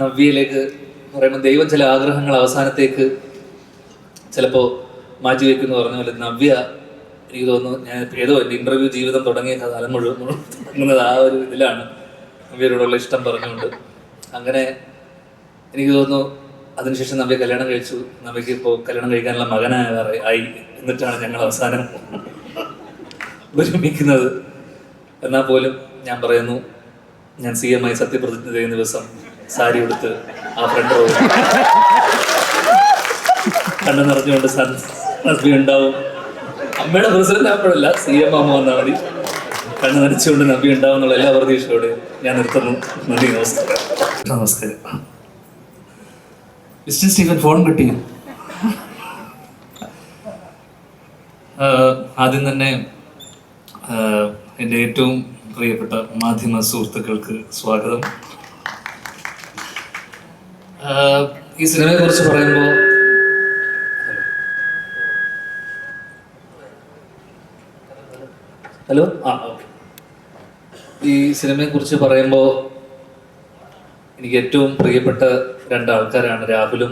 നവ്യയിലേക്ക് പറയുമ്പോൾ ദൈവം ചില ആഗ്രഹങ്ങൾ അവസാനത്തേക്ക് ചിലപ്പോൾ മാറ്റിവെക്കുന്നു പറഞ്ഞ പോലെ നവ്യ എനിക്ക് തോന്നുന്നു ഞാൻ ഏതോ എൻ്റെ ഇൻ്റർവ്യൂ ജീവിതം തുടങ്ങിയ കാലം മുഴുവൻ തുടങ്ങുന്നത് ആ ഒരു ഇതിലാണ് നവ്യയോടുള്ള ഇഷ്ടം പറഞ്ഞുകൊണ്ട്. അങ്ങനെ എനിക്ക് തോന്നുന്നു അതിനുശേഷം നവ്യ കല്യാണം കഴിച്ചു. നവ്യക്ക് ഇപ്പോൾ കല്യാണം കഴിക്കാനുള്ള മകനായി എന്നിട്ടാണ് ഞങ്ങൾ അവസാനം ഒരുമിക്കുന്നത്. എന്നാൽ പോലും ഞാൻ പറയുന്നു, ഞാൻ CM ആയി സത്യപ്രതിജ്ഞ ചെയ്യുന്ന ദിവസം സാരി ഉടുത്ത് ആ ഫ്രണ്ട് റോ കണ്ണു നിറഞ്ഞുകൊണ്ട് നവ്യ ഉണ്ടാവും. അമ്മയുടെ പ്രസിഡന്റ് ആപ്പോഴല്ല, CM ആകുമ്പോൾ വന്നാൽ മതി. കണ്ണു നനച്ചുകൊണ്ട് നവ്യ ഉണ്ടാവും എന്നുള്ള എല്ലാ പ്രതീക്ഷയോടെ ഞാൻ നിർത്തുന്നു. നന്ദി, നമസ്കാരം. നമസ്കാരം. മിസ്റ്റർ സ്റ്റീവൻ ഫോൺ കിട്ടി. ആദ്യം തന്നെ എൻ്റെ ഏറ്റവും പ്രിയപ്പെട്ട മാധ്യമ സുഹൃത്തുക്കൾക്ക് സ്വാഗതം. ഈ സിനിമയെ കുറിച്ച് പറയുമ്പോൾ ഹലോ ഓക്കെ. ഈ സിനിമയെ കുറിച്ച് പറയുമ്പോൾ എനിക്ക് ഏറ്റവും പ്രിയപ്പെട്ട രണ്ടാൾക്കാരാണ് രാഹുലും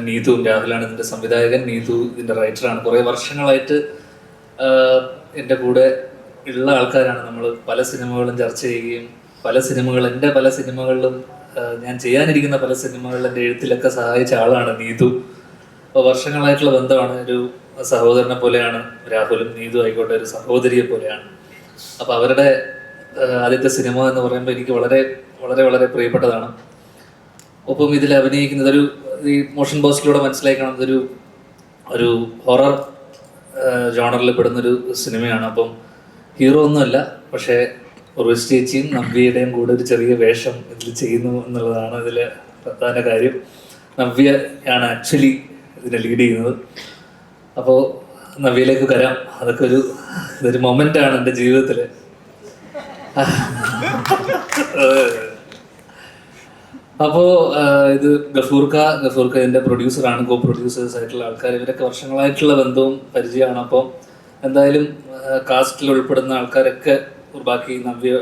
നീതുവും. രാഹുലാണ് ഇതിൻ്റെ സംവിധായകൻ, നീതു ഇതിൻ്റെ റൈറ്ററാണ്. കുറേ വർഷങ്ങളായിട്ട് എൻ്റെ കൂടെ ഉള്ള ആൾക്കാരാണ്. നമ്മൾ പല സിനിമകളും ചർച്ച ചെയ്യുകയും എൻ്റെ പല സിനിമകളിലും ഞാൻ ചെയ്യാനിരിക്കുന്ന പല സിനിമകളിലും എൻ്റെ എഴുത്തിലൊക്കെ സഹായിച്ച ആളാണ് നീതു. അപ്പോൾ വർഷങ്ങളായിട്ടുള്ള ബന്ധമാണ്. ഒരു സഹോദരനെ പോലെയാണ് രാഹുലും. നീതു ആയിക്കോട്ടെ ഒരു സഹോദരിയെ പോലെയാണ്. അപ്പോൾ അവരുടെ ആദ്യത്തെ സിനിമ എന്ന് പറയുമ്പോൾ എനിക്ക് വളരെ വളരെ വളരെ പ്രിയപ്പെട്ടതാണ്. ഒപ്പം ഇതിൽ അഭിനയിക്കുന്നത് ഈ മോഷൻ പോസ്റ്റിലൂടെ മനസ്സിലാക്കണം, ഒരു ഹൊറർ ജോണറിൽ പെടുന്നൊരു സിനിമയാണ്. അപ്പം ഹീറോ ഒന്നുമല്ല, പക്ഷേ ഉർവശി ചേച്ചിയും നവ്യയുടെയും കൂടെ ഒരു ചെറിയ വേഷം ഇതിൽ ചെയ്യുന്നു എന്നുള്ളതാണ് ഇതിലെ പ്രധാന കാര്യം. നവ്യയാണ് ആക്ച്വലി ഇതിനെ ലീഡ് ചെയ്യുന്നത്. അപ്പോൾ നവ്യയിലേക്ക് വരാം. അതൊക്കെ ഇതൊരു മൊമെൻ്റാണ് എൻ്റെ ജീവിതത്തിൽ. അപ്പോൾ ഇത് ഗഫൂർക്ക ഇതിൻ്റെ പ്രൊഡ്യൂസറാണ്, കോ പ്രൊഡ്യൂസേഴ്സ് ആയിട്ടുള്ള ആൾക്കാർ. ഇവരൊക്കെ വർഷങ്ങളായിട്ടുള്ള ബന്ധവും പരിചയമാണ്. അപ്പോൾ എന്തായാലും കാസ്റ്റിൽ ഉൾപ്പെടുന്ന ആൾക്കാരൊക്കെ ബാക്കി നവ്യ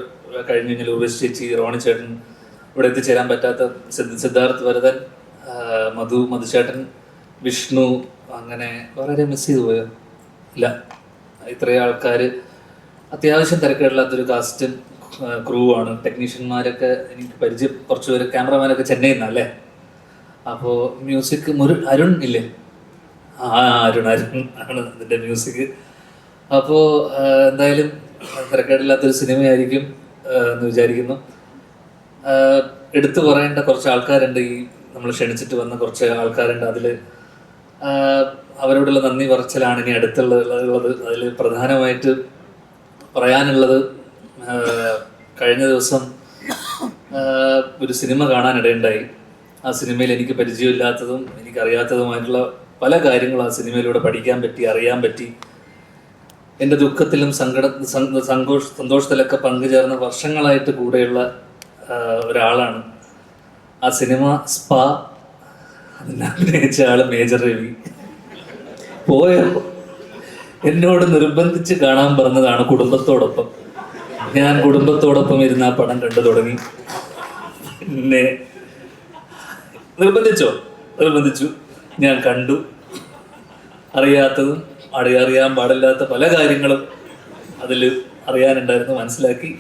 കഴിഞ്ഞു കഴിഞ്ഞാൽ ഉർവശി ചേച്ചി, റോണി ചേട്ടൻ, ഇവിടെ എത്തിച്ചേരാൻ പറ്റാത്ത സിദ്ധാർത്ഥ് വരദൻ, മധുചേട്ടൻ, വിഷ്ണു, അങ്ങനെ വളരെ മിസ് ചെയ്തു പോയോ? ഇല്ല, ഇത്രയും ആൾക്കാർ. അത്യാവശ്യം തിരക്കേടില്ലാത്തൊരു കാസ്റ്റും ക്രൂ ആണ്. ടെക്നീഷ്യന്മാരൊക്കെ എനിക്ക് പരിചയം, കുറച്ച് പേര്. ക്യാമറമാനൊക്കെ ചെന്നൈയിൽ നിന്നല്ലേ. അപ്പോൾ മ്യൂസിക് അരുൺ ഇല്ലേ? അരുൺ ആണ് ഇതിൻ്റെ മ്യൂസിക്. അപ്പോൾ എന്തായാലും തിരക്കേടില്ലാത്തൊരു സിനിമയായിരിക്കും എന്ന് വിചാരിക്കുന്നു. എടുത്തു പറയേണ്ട കുറച്ച് ആൾക്കാരുണ്ട്. ഈ നമ്മൾ ക്ഷണിച്ചിട്ട് വന്ന കുറച്ച് ആൾക്കാരുണ്ട്. അതിൽ അവരോടുള്ള നന്ദി പറച്ചിലാണ് ഇനി അടുത്തുള്ളത്. അതിൽ പ്രധാനമായിട്ട് പറയാനുള്ളത്, കഴിഞ്ഞ ദിവസം ഒരു സിനിമ കാണാനിടയുണ്ടായി. ആ സിനിമയിൽ എനിക്ക് പരിചയമില്ലാത്തതും എനിക്കറിയാത്തതുമായിട്ടുള്ള പല കാര്യങ്ങളും ആ സിനിമയിലൂടെ പഠിക്കാൻ പറ്റി, അറിയാൻ പറ്റി. എൻ്റെ ദുഃഖത്തിലും സന്തോഷത്തിലൊക്കെ പങ്കുചേർന്ന വർഷങ്ങളായിട്ട് കൂടെയുള്ള ഒരാളാണ്. ആ സിനിമ സ്പാ. അതിനെ അഭിനയിച്ച ആള് മേജർ രവി. പോയോ? എന്നോട് നിർബന്ധിച്ച് കാണാൻ പറഞ്ഞതാണ് കുടുംബത്തോടൊപ്പം. ഞാൻ കുടുംബത്തോടൊപ്പം ഇരുന്ന് ആ പടം കണ്ടു തുടങ്ങി. പിന്നെ നിർബന്ധിച്ചു. ഞാൻ കണ്ടു. അറിയാത്തതും അറിയാൻ പാടില്ലാത്ത പല കാര്യങ്ങളും അതിൽ അറിയാനുണ്ടായിരുന്നു, മനസ്സിലാക്കി.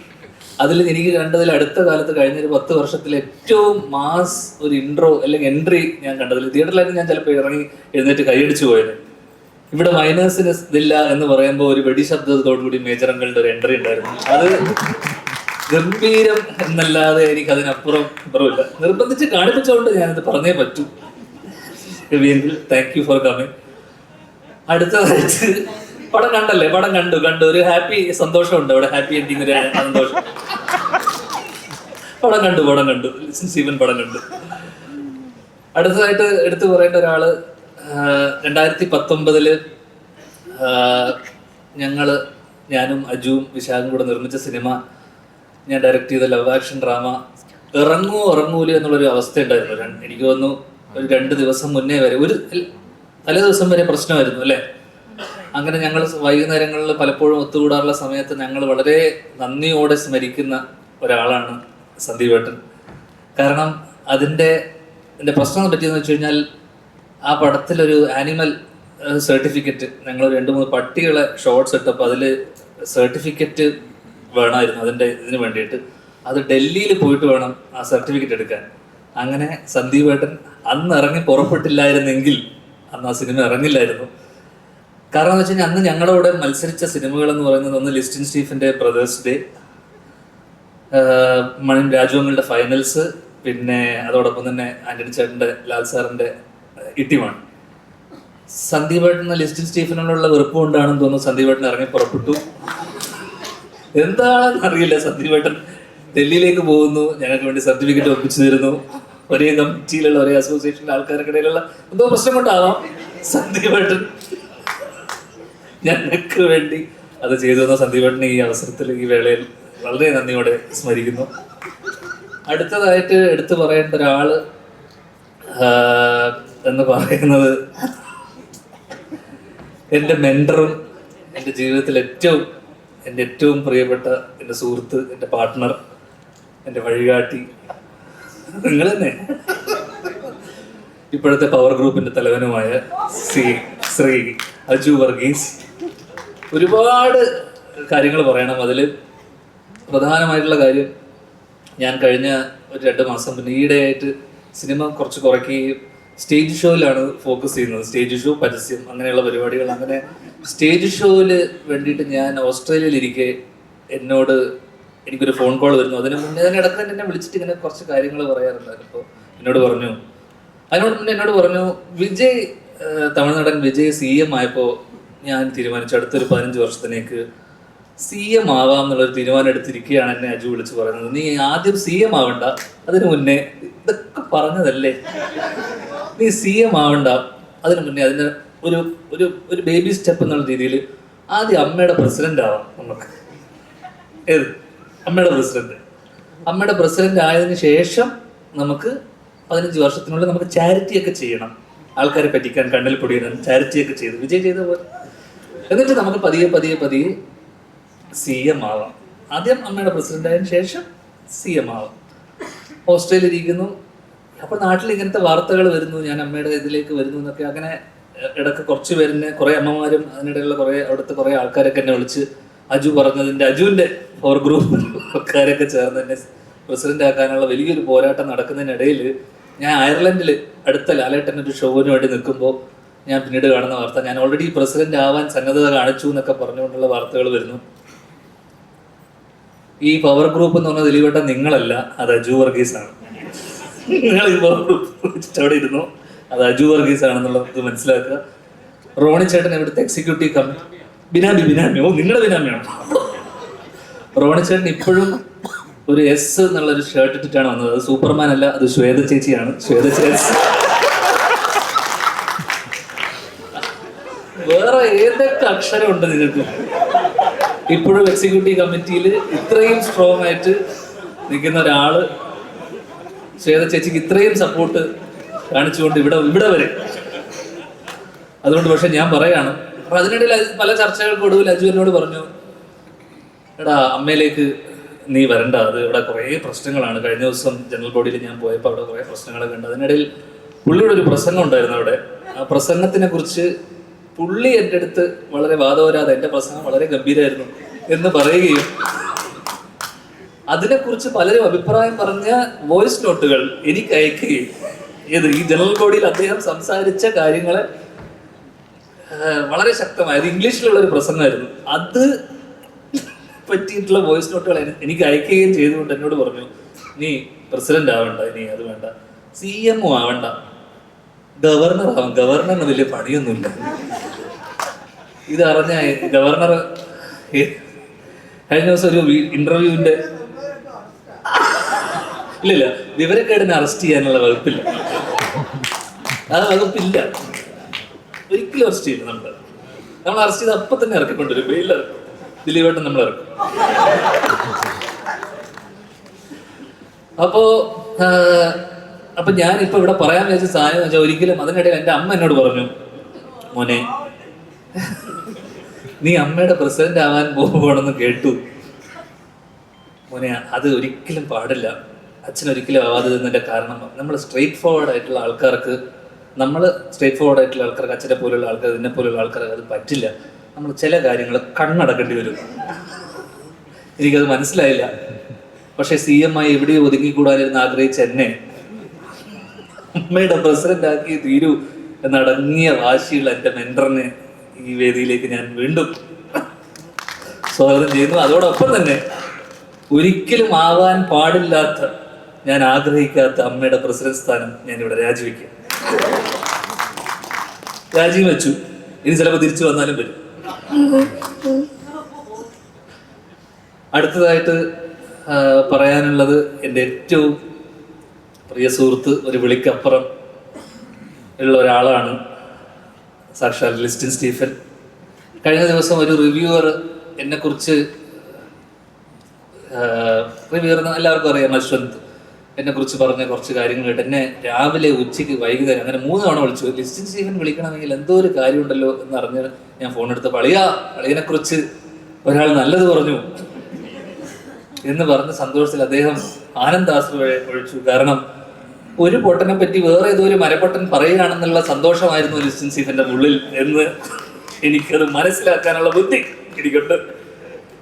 അതിൽ എനിക്ക് കണ്ടതിൽ അടുത്ത കാലത്ത് കഴിഞ്ഞൊരു 10 വർഷത്തിൽ ഏറ്റവും മാസ് ഒരു ഇൻട്രോ അല്ലെങ്കിൽ എൻട്രി ഞാൻ കണ്ടതിൽ, തിയേറ്ററിലായിരുന്നു ഞാൻ ചിലപ്പോൾ ഇറങ്ങി എഴുന്നേറ്റ് കൈയടിച്ചു പോയത്. ഇവിടെ മൈനേഴ്സിന് ഇതില്ല എന്ന് പറയുമ്പോൾ ഒരു വെടിശബ്ദത്തോടുകൂടി മേജർ അങ്കിളുടെ ഒരു എൻട്രി ഉണ്ടായിരുന്നു. അത് ഗംഭീരം എന്നല്ലാതെ എനിക്ക് അതിനപ്പുറം ഇല്ല. നിർബന്ധിച്ച് കാണിപ്പിച്ചുകൊണ്ട് ഞാനിത് പറഞ്ഞേ പറ്റൂ. Thank you for coming. അടുത്തതായിട്ട് പടം കണ്ടല്ലേ? പടം കണ്ടു. ഒരു ഹാപ്പി സന്തോഷമുണ്ട് അവിടെ. ഹാപ്പി എൻഡിങ്, ഒരു സന്തോഷം. പടം കണ്ടു. സ്റ്റീവൻ പടം കണ്ടു. അടുത്തതായിട്ട് എടുത്തു പറയേണ്ട ഒരാള്, 2019 ഞാനും അജുവും വിശാഖും കൂടെ നിർമ്മിച്ച സിനിമ, ഞാൻ ഡയറക്റ്റ് ചെയ്ത ലവ് ആക്ഷൻ ഡ്രാമ ഇറങ്ങൂല എന്നുള്ളൊരു അവസ്ഥ ഉണ്ടായിരുന്നു. എനിക്ക് തോന്നുന്നു ഒരു 2 ദിവസം മുന്നേ വരെ, തലേ ദിവസം വരെ പ്രശ്നമായിരുന്നു അല്ലേ? അങ്ങനെ ഞങ്ങൾ വൈകുന്നേരങ്ങളിൽ പലപ്പോഴും ഒത്തുകൂടാറുള്ള സമയത്ത് ഞങ്ങൾ വളരെ നന്ദിയോടെ സ്മരിക്കുന്ന ഒരാളാണ് സന്ദീപേട്ടൻ. കാരണം എൻ്റെ പ്രശ്നം പറ്റിയെന്ന് വെച്ച് കഴിഞ്ഞാൽ ആ പടത്തിലൊരു ആനിമൽ സർട്ടിഫിക്കറ്റ്, ഞങ്ങൾ 2-3 പട്ടികളെ ഷോർട്സ് ഇട്ടപ്പോൾ അതിൽ സർട്ടിഫിക്കറ്റ് വേണമായിരുന്നു ഇതിന് വേണ്ടിയിട്ട്. അത് ഡൽഹിയിൽ പോയിട്ട് വേണം ആ സർട്ടിഫിക്കറ്റ് എടുക്കാൻ. അങ്ങനെ സന്ദീപ് ഏട്ടൻ അന്ന് ഇറങ്ങി പുറപ്പെട്ടില്ലായിരുന്നെങ്കിൽ അന്ന് ആ സിനിമ ഇറങ്ങില്ലായിരുന്നു. കാരണം എന്ന് വെച്ച് കഴിഞ്ഞാൽ അന്ന് ഞങ്ങളുടെ കൂടെ മത്സരിച്ച സിനിമകൾ എന്ന് പറയുന്നത് ഒന്ന് ലിസ്റ്റിൻ സ്റ്റീഫൻ്റെ ബ്രദേഴ്സ് ഡേ, മണിൻ രാജുവങ്ങളുടെ ഫൈനൽസ്, പിന്നെ അതോടൊപ്പം തന്നെ ആന്റണി ചേട്ടൻ്റെ ലാൽ സാറിൻ്റെ ഇട്ടിമാണ്. സന്ദീപ് ഏട്ടൻ ലിസ്റ്റിൻ സ്റ്റീഫനോടുള്ള വെറുപ്പ് കൊണ്ടാണെന്ന് തോന്നുന്നു സന്ദീപ് ഏട്ടൻ ഇറങ്ങി പുറപ്പെട്ടു. എന്താണെന്ന് അറിയില്ല, സന്ദീപ് ഏട്ടൻ ഡൽഹിയിലേക്ക് പോകുന്നു, ഞങ്ങൾക്ക് വേണ്ടി സർട്ടിഫിക്കറ്റ് ഒപ്പിച്ചു തരുന്നു. ഒരേ കമ്മിറ്റിയിലുള്ള ഒരേ അസോസിയേഷനിലെ ആൾക്കാർക്കിടയിലുള്ള എന്തോ പ്രശ്നം കൊണ്ടാവാം സന്ദീപ് ഏട്ടൻ ഞങ്ങൾക്ക് വേണ്ടി അത് ചെയ്തു തന്ന സന്ദീപ് ഏട്ടനെ ഈ അവസരത്തിൽ, ഈ വേളയിൽ വളരെ നന്ദിയോടെ സ്മരിക്കുന്നു. അടുത്തതായിട്ട് എടുത്തു പറയേണ്ട ഒരാള് എന്ന് പറയുന്നത് എൻ്റെ മെന്ററും എൻ്റെ ജീവിതത്തിൽ എൻ്റെ ഏറ്റവും പ്രിയപ്പെട്ട എൻ്റെ സുഹൃത്ത്, എൻ്റെ പാർട്ട്ണർ, എൻ്റെ വഴികാട്ടി, നിങ്ങൾ തന്നെ, ഇപ്പോഴത്തെ പവർ ഗ്രൂപ്പിൻ്റെ തലവനുമായ ശ്രീ അജു വർഗീസ്. ഒരുപാട് കാര്യങ്ങൾ പറയണം. അതിൽ പ്രധാനമായിട്ടുള്ള കാര്യം, ഞാൻ കഴിഞ്ഞ ഒരു 2 മാസം പിന്നെ ഈയിടെയായിട്ട് സിനിമ കുറച്ച് കുറയ്ക്കുകയും സ്റ്റേജ് ഷോയിലാണ് ഫോക്കസ് ചെയ്യുന്നത്. സ്റ്റേജ് ഷോ, പരസ്യം, അങ്ങനെയുള്ള പരിപാടികൾ. അങ്ങനെ സ്റ്റേജ് ഷോയിൽ വേണ്ടിയിട്ട് ഞാൻ ഓസ്ട്രേലിയയിലിരിക്കെ എനിക്കൊരു ഫോൺ കോൾ വരുന്നു. അതിന് മുന്നേ തന്നെ ഇടയ്ക്ക് എന്നെ വിളിച്ചിട്ട് ഇങ്ങനെ കുറച്ച് കാര്യങ്ങൾ പറയാറുണ്ടായിരുന്നു. അപ്പോൾ അതിനോട് മുന്നേ എന്നോട് പറഞ്ഞു, വിജയ്, തമിഴ്നാടൻ വിജയ് CM ആയപ്പോൾ ഞാൻ തീരുമാനിച്ചു അടുത്തൊരു 15 വർഷത്തിലേക്ക് CM ആവാം എന്നുള്ളൊരു തീരുമാനം എടുത്തിരിക്കുകയാണ്. എന്നെ അജു വിളിച്ച് പറയുന്നത്, നീ ആദ്യം CM ആവണ്ട, അതിനു മുന്നേ ഇതൊക്കെ പറഞ്ഞതല്ലേ, നീ CM ആവണ്ട, അതിനു മുന്നേ അതിന് ഒരു ബേബി സ്റ്റെപ്പ് എന്നുള്ള രീതിയിൽ ആദ്യം അമ്മയുടെ പ്രസിഡന്റ് ആവാം നമുക്ക്. അമ്മയുടെ പ്രസിഡന്റ് ആയതിനു ശേഷം നമുക്ക് 15 വർഷത്തിനുള്ളിൽ നമുക്ക് ചാരിറ്റി ഒക്കെ ചെയ്യണം, ആൾക്കാരെ പറ്റിക്കാൻ, കണ്ണിൽ പൊടിയിടാൻ ചാരിറ്റി ഒക്കെ ചെയ്തു വിജയ് ചെയ്ത പോലെ. എന്നിട്ട് നമുക്ക് പതിയെ CM ആവാം. ആദ്യം അമ്മയുടെ പ്രസിഡന്റ് ആയതിനു ശേഷം CM ആവാം. ഓസ്ട്രേലിയയിൽ ഇരിക്കുന്നു, അപ്പോൾ നാട്ടിൽ ഇങ്ങനത്തെ വാർത്തകൾ വരുന്നു, ഞാൻ അമ്മയുടെ ഇതിലേക്ക് വരുന്നു എന്നൊക്കെ. അങ്ങനെ ഇടയ്ക്ക് കുറച്ച് പേരിനെ, കുറേ അമ്മമാരും അതിനിടയിലുള്ള അവിടുത്തെ കുറേ ആൾക്കാരൊക്കെ എന്നെ വിളിച്ച് അജു പറഞ്ഞതിൻ്റെ, അജുവിൻ്റെ പവർ ഗ്രൂപ്പ് ആൾക്കാരൊക്കെ ചേർന്ന് എന്നെ പ്രസിഡന്റ് ആക്കാനുള്ള വലിയൊരു പോരാട്ടം നടക്കുന്നതിനിടയിൽ ഞാൻ അയർലൻഡിൽ അടുത്ത ലാലേട്ടൻ്റെ ഒരു ഷോവിന് വേണ്ടി നിൽക്കുമ്പോൾ ഞാൻ പിന്നീട് കാണുന്ന വാർത്ത, ഞാൻ ഓൾറെഡി പ്രസിഡന്റ് ആവാൻ സന്നദ്ധത കാണിച്ചു എന്നൊക്കെ പറഞ്ഞുകൊണ്ടുള്ള വാർത്തകൾ വരുന്നു. ഈ പവർ ഗ്രൂപ്പ് എന്ന് പറഞ്ഞാൽ ദിലീപേട്ട നിങ്ങളല്ല, അത് അജു വർഗീസ് ആണ്. നിങ്ങൾ ഈ പവർ ഗ്രൂപ്പ് അവിടെ ഇരുന്നു, അത് അജു വർഗീസ് ആണെന്നുള്ളത് മനസ്സിലാക്കുക. റോണി ചേട്ടൻ ഇവിടുത്തെ എക്സിക്യൂട്ടീവ് കമ്മിറ്റി, ബിനാമി, നിങ്ങളുടെ ബിനാമിയാണ്. റോണി ചേട്ടൻ ഇപ്പോഴും ഒരു S എന്നുള്ളൊരു ഷർട്ട് ഇട്ടിട്ടാണ് വന്നത്. അത് സൂപ്പർമാൻ അല്ല, അത് ശ്വേത ചേച്ചിയാണ്. ശ്വേത ചേച്ചി വേറെ ഏതൊക്കെ അക്ഷരമുണ്ട് നിങ്ങൾക്ക്? ഇപ്പോഴും എക്സിക്യൂട്ടീവ് കമ്മിറ്റിയിൽ ഇത്രയും സ്ട്രോങ് ആയിട്ട് നിൽക്കുന്ന ഒരാള്, ശ്വേത ചേച്ചിക്ക് ഇത്രയും സപ്പോർട്ട് കാണിച്ചുകൊണ്ട് ഇവിടെ വരെ. അതുകൊണ്ട് പക്ഷെ ഞാൻ പറയാണ്, അപ്പൊ അതിനിടയിൽ പല ചർച്ചകൾക്ക് ഒടുവിൽ അജു എന്നോട് പറഞ്ഞു, എടാ അമ്മയിലേക്ക് നീ വരണ്ട, അത് ഇവിടെ കുറേ പ്രശ്നങ്ങളാണ്. കഴിഞ്ഞ ദിവസം ജനറൽ ബോഡിയിൽ ഞാൻ പോയപ്പോൾ അവിടെ കുറേ പ്രശ്നങ്ങളൊക്കെ ഉണ്ട്. അതിനിടയിൽ പുള്ളിയുടെ ഒരു പ്രസംഗം ഉണ്ടായിരുന്നു അവിടെ. ആ പ്രസംഗത്തിനെ കുറിച്ച് പുള്ളി എൻ്റെ അടുത്ത് വളരെ വാദവരാതെ, എൻ്റെ പ്രസംഗം വളരെ ഗംഭീരമായിരുന്നു എന്ന് പറയുകയും അതിനെക്കുറിച്ച് പലരും അഭിപ്രായം പറഞ്ഞ വോയിസ് നോട്ടുകൾ എനിക്ക് അയക്കുകയും ഈ ജനറൽ ബോഡിയിൽ അദ്ദേഹം സംസാരിച്ച കാര്യങ്ങളെ വളരെ ശക്തമായത് ഇംഗ്ലീഷിലുള്ള ഒരു പ്രസംഗമായിരുന്നു, അത് പറ്റിയിട്ടുള്ള വോയിസ് നോട്ടുകൾ എനിക്ക് അയക്കുകയും ചെയ്തുകൊണ്ട് എന്നോട് പറഞ്ഞു, നീ പ്രസിഡന്റ് ആവണ്ട, ഇനി അത് വേണ്ട, CM ആവണ്ട, ഗവർണർ ആവാം, ഗവർണറിന് വലിയ പണിയൊന്നുമില്ല. ഇതറിഞ്ഞ ഗവർണർ കഴിഞ്ഞ ദിവസം ഒരു ഇന്റർവ്യൂവിന്റെ ഇല്ല വിവരക്കേടിനെ അറസ്റ്റ് ചെയ്യാനുള്ള വകുപ്പില്ല, ആ വകുപ്പില്ല, ഒരിക്കലും അറസ്റ്റ് ചെയ്യില്ല. നമ്മൾ അറസ്റ്റ് ചെയ്ത് അപ്പൊ തന്നെ ഇറക്കിക്കൊണ്ടുവരും, വെയിലിറക്കും, ദിലീപേട്ടൻ നമ്മൾ ഇറക്കും. അപ്പൊ ഞാനിപ്പോ ഇവിടെ പറയാൻ വിചാരിച്ച സാധനം എന്ന് വെച്ചാൽ, ഒരിക്കലും അതിനിടയിൽ എൻ്റെ അമ്മ എന്നോട് പറഞ്ഞു, മോനെ നീ അമ്മയുടെ പ്രസിഡന്റ് ആവാൻ പോകണമെന്ന് കേട്ടു മോനെ, അത് ഒരിക്കലും പാടില്ല, അച്ഛൻ ഒരിക്കലും ആവാത്തതിൻ്റെ കാരണം നമ്മൾ സ്ട്രെയിറ്റ് ഫോർവേഡ് ആയിട്ടുള്ള ആൾക്കാർക്ക് അച്ഛനെ പോലുള്ള ആൾക്കാർ, ഇതിനെ പോലുള്ള ആൾക്കാർക്ക് അത് പറ്റില്ല. നമ്മൾ ചില കാര്യങ്ങൾ കണ്ണടക്കേണ്ടി വരും. എനിക്കത് മനസ്സിലായില്ല. പക്ഷെ CM ആയി എവിടെയോ ഒതുങ്ങിക്കൂടാനിരുന്ന് ആഗ്രഹിച്ച എന്നെ അമ്മയുടെ പ്രസിഡന്റ് ആക്കി തീരൂ എന്നടങ്ങിയ വാശിയുള്ള എൻ്റെ മെന്ററിനെ ഈ വേദിയിലേക്ക് ഞാൻ വീണ്ടും സ്വാഗതം ചെയ്യുന്നു. അതോടൊപ്പം തന്നെ ഒരിക്കലും ആവാൻ പാടില്ലാത്ത, ഞാൻ ആഗ്രഹിക്കാത്ത അമ്മയുടെ പ്രസിഡന്റ് സ്ഥാനം ഞാൻ ഇവിടെ രാജിവെച്ചു. ഇനി ചിലപ്പോൾ തിരിച്ചു വന്നാലും വരും. അടുത്തതായിട്ട് പറയാനുള്ളത് എൻ്റെ ഏറ്റവും പ്രിയ സുഹൃത്ത്, ഒരു വിളിക്കപ്പുറം ഉള്ള ഒരാളാണ് സാക്ഷാൽ ലിസ്റ്റിൻ സ്റ്റീഫൻ. കഴിഞ്ഞ ദിവസം ഒരു റിവ്യൂവർ എന്നെക്കുറിച്ച്, റിവ്യൂവർ എല്ലാവർക്കും അറിയാം, അശ്വന്ത്, എന്നെക്കുറിച്ച് പറഞ്ഞ കുറച്ച് കാര്യങ്ങൾ കേട്ട് എന്നെ രാവിലെ, ഉച്ചയ്ക്ക്, വൈകുന്നേരം അങ്ങനെ 3 തവണ വിളിച്ചു. ലിസ്റ്റിൻ സ്റ്റീഫൻ വിളിക്കണമെങ്കിൽ എന്തോ ഒരു കാര്യമുണ്ടല്ലോ എന്ന് അറിഞ്ഞ് ഞാൻ ഫോൺ എടുത്തപ്പോൾ അളിയനെക്കുറിച്ച് ഒരാൾ നല്ലത് പറഞ്ഞു എന്ന് പറഞ്ഞ സന്തോഷത്തിൽ അദ്ദേഹം ആനന്ദാശ്രു ഒഴിച്ചു. കാരണം ഒരു പൊട്ടനെ പറ്റി വേറെ ഏതോ ഒരു മരപ്പൊട്ടൻ പറയുകയാണെന്നുള്ള സന്തോഷമായിരുന്നു ലിസ്റ്റിൻ സ്റ്റീഫന്റെ ഉള്ളിൽ എന്ന് എനിക്കത് മനസ്സിലാക്കാനുള്ള ബുദ്ധി എനിക്കുണ്ട്.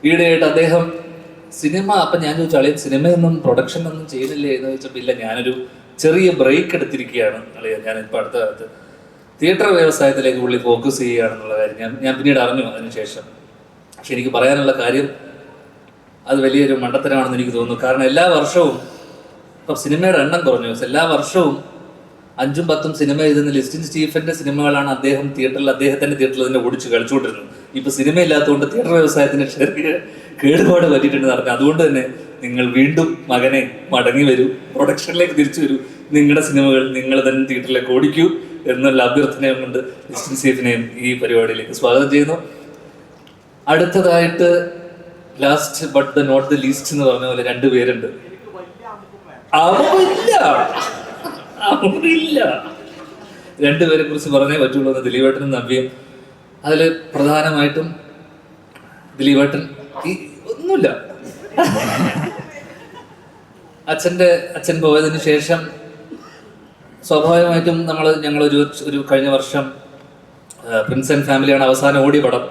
ഈയിടെയായിട്ട് അദ്ദേഹം സിനിമ, അപ്പം ഞാൻ ചോദിച്ചു, അളിയൻ സിനിമയൊന്നും പ്രൊഡക്ഷനൊന്നും ചെയ്യുന്നില്ലേ എന്ന് ചോദിച്ചപ്പോൾ ഇല്ല, ഞാനൊരു ചെറിയ ബ്രേക്ക് എടുത്തിരിക്കുകയാണ് അളിയൻ, ഞാനിപ്പോൾ അടുത്ത കാലത്ത് തിയേറ്റർ വ്യവസായത്തിലേക്ക് പുള്ളി ഫോക്കസ് ചെയ്യുകയാണെന്നുള്ള കാര്യം ഞാൻ പിന്നീട് അറിഞ്ഞു അതിനുശേഷം. പക്ഷെ എനിക്ക് പറയാനുള്ള കാര്യം അത് വലിയൊരു മണ്ടത്തരമാണെന്ന് എനിക്ക് തോന്നുന്നു. കാരണം എല്ലാ വർഷവും ഇപ്പം സിനിമയുടെ എണ്ണം കുറഞ്ഞു. എല്ലാ വർഷവും 5ഉം 10ഉം സിനിമ എഴുതുന്ന ലിസ്റ്റിൻ സ്റ്റീഫന്റെ സിനിമകളാണ് അദ്ദേഹത്തിന്റെ തിയേറ്ററിൽ തന്നെ ഓടിച്ച് കളിച്ചുകൊണ്ടിരുന്നത്. ഇപ്പൊ സിനിമ ഇല്ലാത്തതുകൊണ്ട് തിയേറ്റർ വ്യവസായത്തിന് ചെറിയ കേടുപാട് പറ്റിയിട്ടുണ്ടെന്ന് പറഞ്ഞു. അതുകൊണ്ട് തന്നെ നിങ്ങൾ വീണ്ടും മകനെ മടങ്ങി വരൂ, പ്രൊഡക്ഷനിലേക്ക് തിരിച്ചു വരൂ, നിങ്ങളുടെ സിനിമകൾ നിങ്ങൾ തന്നെ തിയേറ്ററിലേക്ക് ഓടിക്കൂ എന്നുള്ള അഭ്യർത്ഥനയും കൊണ്ട് ലിസ്റ്റിൻ സ്റ്റീഫനെയും ഈ പരിപാടിയിലേക്ക് സ്വാഗതം ചെയ്യുന്നു. അടുത്തതായിട്ട് last but the not the least എന്ന് പറഞ്ഞ പോലെ 2 പേരുണ്ട്. അവരില്ല 2 പേരെ കുറിച്ച് പറഞ്ഞേ പറ്റുള്ളൂ. ദിലീപേട്ടനും നവ്യയും. അതിൽ പ്രധാനമായിട്ടും ദിലീപേട്ടൻ ഒന്നുമില്ല. അച്ഛൻ പോയതിന് ശേഷം സ്വാഭാവികമായിട്ടും ഞങ്ങളൊരു കഴിഞ്ഞ വർഷം പ്രിൻസ് ആൻഡ് ഫാമിലിയാണ് അവസാനം ഓടിയ പടം,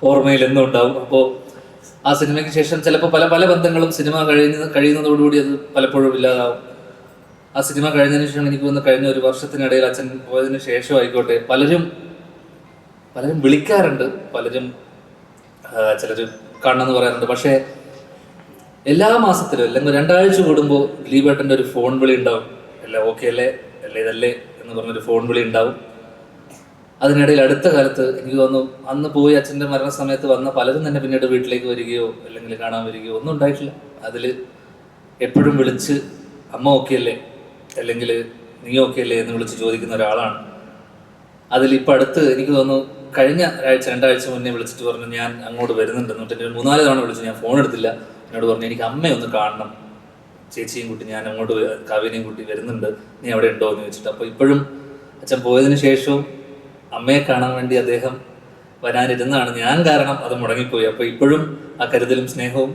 ഓർമ്മയിൽ എന്നും ഉണ്ടാവും. അപ്പോൾ ആ സിനിമയ്ക്ക് ശേഷം ചിലപ്പോൾ പല ബന്ധങ്ങളും സിനിമ കഴിയുന്നതോടുകൂടി അത് പലപ്പോഴും ഇല്ലാതാവും. ആ സിനിമ കഴിഞ്ഞതിന് ശേഷം എനിക്ക് തോന്നുന്നു കഴിഞ്ഞ ഒരു വർഷത്തിനിടയിൽ അച്ഛൻ പോയതിന് ശേഷം ആയിക്കോട്ടെ പലരും വിളിക്കാറുണ്ട്, ചിലർ കാണണമെന്ന് പറയാറുണ്ട്. പക്ഷേ എല്ലാ മാസത്തിലും അല്ലെങ്കിൽ 2 ആഴ്ച കൂടുമ്പോൾ ദിലീപേട്ടൻ്റെ ഒരു ഫോൺ വിളി ഉണ്ടാവും. എല്ലാം ഓക്കെ അല്ലേ ഇതല്ലേ എന്ന് പറഞ്ഞൊരു ഫോൺ വിളി ഉണ്ടാവും. അതിനിടയിൽ അടുത്ത കാലത്ത് എനിക്ക് തോന്നുന്നു അന്ന് പോയി അച്ഛൻ്റെ മരണസമയത്ത് വന്ന പലരും തന്നെ പിന്നീട് വീട്ടിലേക്ക് വരികയോ അല്ലെങ്കിൽ കാണാൻ വരികയോ ഒന്നും ഉണ്ടായിട്ടില്ല. അതിൽ എപ്പോഴും വിളിച്ച് അമ്മ ഓക്കെ അല്ലേ അല്ലെങ്കിൽ നീ ഓക്കെ അല്ലേ എന്ന് വിളിച്ച് ചോദിക്കുന്ന ഒരാളാണ്. അതിലിപ്പോൾ അടുത്ത് എനിക്ക് തോന്നുന്നു കഴിഞ്ഞ 2 ആഴ്ച മുന്നേ വിളിച്ചിട്ട് പറഞ്ഞു ഞാൻ അങ്ങോട്ട് വരുന്നുണ്ട്. എന്നിട്ട് 3-4 തവണ വിളിച്ചു, ഞാൻ ഫോൺ എടുത്തില്ല. എന്നോട് പറഞ്ഞു എനിക്ക് അമ്മയെ ഒന്ന് കാണണം, ചേച്ചിയും കൂട്ടി ഞാൻ അങ്ങോട്ട് കാവ്യനെയും കൂട്ടി വരുന്നുണ്ട്, നീ അവിടെ ഉണ്ടോ എന്ന് ചോദിച്ചിട്ട്. അപ്പോൾ ഇപ്പോഴും അച്ഛൻ പോയതിന് ശേഷവും അമ്മയെ കാണാൻ വേണ്ടി അദ്ദേഹം വരാനിരുന്നാണ്. ഞാൻ കാരണം അത് മുടങ്ങിപ്പോയി. അപ്പോൾ ഇപ്പോഴും ആ കരുതലും സ്നേഹവും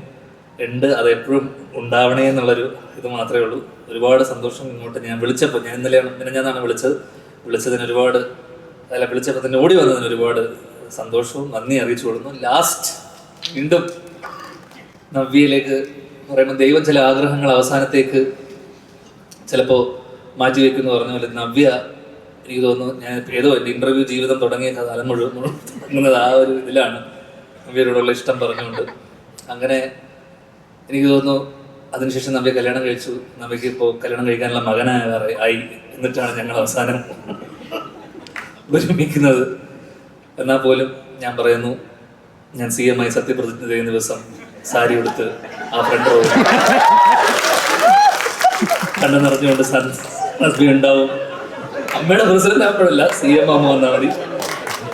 ഉണ്ട്, അത് എപ്പോഴും ഉണ്ടാവണേ എന്നുള്ളൊരു ഇത് മാത്രമേ ഉള്ളൂ. ഒരുപാട് സന്തോഷം. ഇങ്ങോട്ട് ഞാൻ വിളിച്ചപ്പോൾ, ഞാൻ ഞാനാണ് വിളിച്ചതിന് ഒരുപാട് വിളിച്ചപ്പോൾ തന്നെ ഓടി വന്നതിന് ഒരുപാട് സന്തോഷവും നന്ദി അറിയിച്ചു കൊടുക്കുന്നു. ലാസ്റ്റ് വീണ്ടും നവ്യയിലേക്ക് പറയുമ്പോൾ ദൈവം ചില ആഗ്രഹങ്ങൾ അവസാനത്തേക്ക് ചിലപ്പോൾ മാറ്റിവെക്കുന്നു പറഞ്ഞ പോലെ നവ്യ എനിക്ക് തോന്നുന്നു ഞാൻ ഏതോ എൻ്റെ ഇൻ്റർവ്യൂ ജീവിതം തുടങ്ങിയ കാലം മുഴുവൻ തുടങ്ങുന്നത് ആ ഒരു ഇതിലാണ്, നവ്യയോടുള്ള ഇഷ്ടം പറഞ്ഞുകൊണ്ട്. അങ്ങനെ എനിക്ക് തോന്നുന്നു അതിനുശേഷം നവ്യ കല്യാണം കഴിച്ചു. നവ്യക്ക് ഇപ്പോൾ കല്യാണം കഴിക്കാനുള്ള മകനായി എന്നിട്ടാണ് ഞങ്ങൾ അവസാനം ഒരുമിക്കുന്നത്. എന്നാൽ പോലും ഞാൻ പറയുന്നു, ഞാൻ CM ആയി സത്യപ്രതിജ്ഞ ചെയ്യുന്ന ദിവസം സാരി എടുത്ത് ആ ഫ്രണ്ട് റോ കണ്ണു നിറഞ്ഞുകൊണ്ട് നവ്യ ഉണ്ടാവും. അമ്മയുടെ പ്രസിഡന്റ് ആപ്പോഴല്ല, CM ആകുമ്പോൾ വന്നാൽ മതി.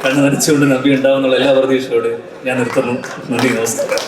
കണ്ണു നനച്ചുകൊണ്ട് നവ്യ ഉണ്ടാവും എന്നുള്ള എല്ലാ പ്രതീക്ഷയോടെ ഞാൻ നിർത്തുന്നു. നന്ദി, നമസ്കാരം.